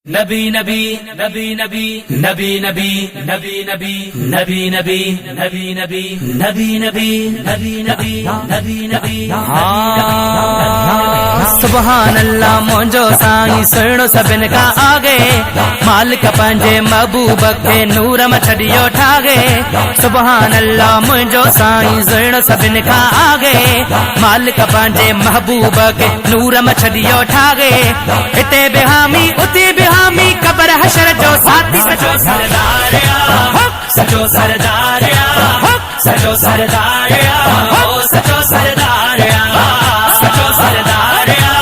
नबी नबी नबी नबी नबी नबी नबी नबी नबी नबी नबी नबी नबी नबी नबी नबी नबी नबी सुभान अल्लाह मुंहिंजो साईं सुहिणो सभिनि खां आगे मालिक पंहिंजे महबूब खे नूर में छॾियो ठागे। सुभान अल्लाह मुंहिंजो साईं सुहिणो सभिनि खां आगे मालिक पंहिंजे महबूब खे नूर में छॾियो ठागे। हिते बि हामी उते बि हामी कबर हशर जो साथी सचो सरदारिया सचो सरदारिया सचो सरदारिया सचो सरदारिया सचो सरदारिया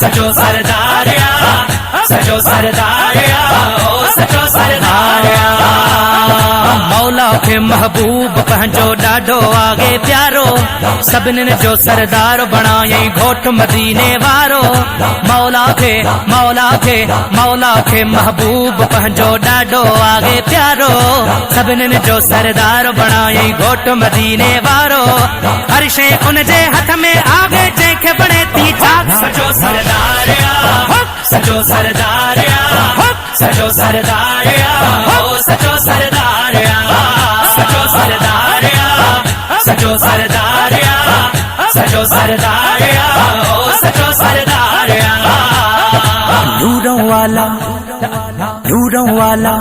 सचो सरदारिया सचो सरदारिया सचो सरदारिया। मौला खे महबूब पंहिंजो ॾाढो आगे प्यारो सभिनी जो सरदार बणायई घोट मदीने वारो। मौला खे मौला खे मौला खे महबूब पंहिंजो ॾाढो आगे प्यारो सभिनी जो सरदार बणायई घोट मदीने वारो। हर शइ उन जे हथ में आगे जंहिंखे बणे थी जाग सचो सरदारिया सचो सरदारिया सचो सरदारिया सचो सरदारिया सचो सरदारिया सचो सरदारिया सचो सरदारिया सचो सरदारिया। नूरों वाला नूरों वाला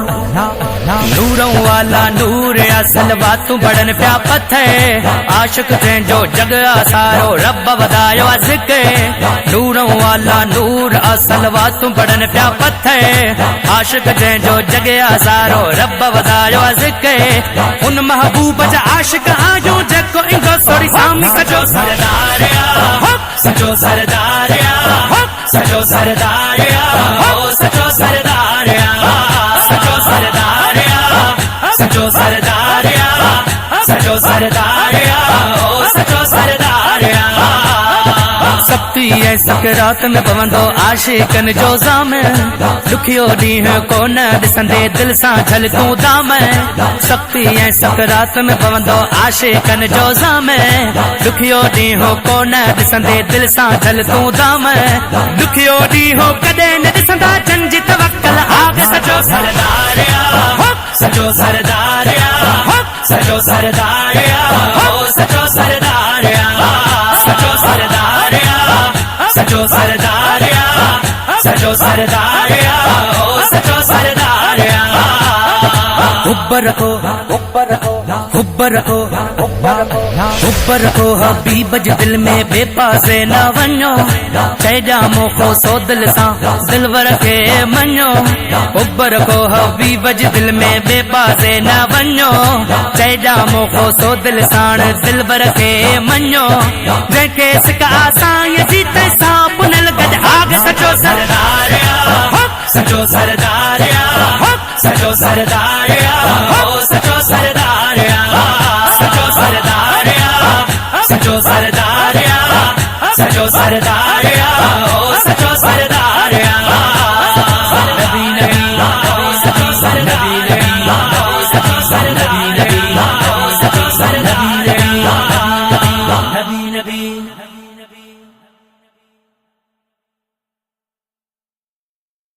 नूरों वाला नूर असल बातूं बड़न पिया पत्थर आशिक जंहिंजो जग आसारो रब वधायो ज़िक्र। नूरों वाला नूर असल बातूं बड़न पिया पत्थर आशिक जंहिंजो जग आसारो रब वधायो ज़िक्र। उन महबूब जा आशिक आहियूं जेको ईंदो सोरी सामी सचो सरदारिया सचो सरदारिया सचो सरदारिया सचो सरदारिया सचो सरदारिया सचो सरदारिया सचो सरदारिया सचो सरदारिया। सख्ती ऐं सकरात में पवंदो आशिकन जो ज़ाम दुखियो ॾींहुं कोन ॾिसंदे दिल सां झलकूं दाम। सख्ती ऐं सकरात में पवंदो आशिकन जो ज़ाम दुखियो ॾींहुं कोन ॾिसंदे दिल सां झलकूं दाम। दुखियो ॾींहुं कॾहिं न ॾिसंदा जंहिंजी तवक्कल आग सचो सरदारिया सचो सरदारिया सचो सरदारिया सचो सरदारिया सचो सरदारिया सचो सरदारिया सचो सरदारिया सचो सरदारिया। हुब्ब रखो हुब्ब रखो हुब्ब रखो हुब्ब रखो हबीब जे दिल में बेपासे न वञो चइजा मोखो सो दिल सां दिलवर खे मञो। हुब्ब रखो हबीब जे दिल में बेपासे न वञो चइजा मोखो सो दिल सां दिलवर खे मञो। जंहिंखे सिक आसां जीत सां पुनल गॾ आग सचो सरदारिया सचो सरदारिया सचो सरदारिया सचो सरदारिया सचो सरदारिया सचो सरदारिया सचो सरदारिया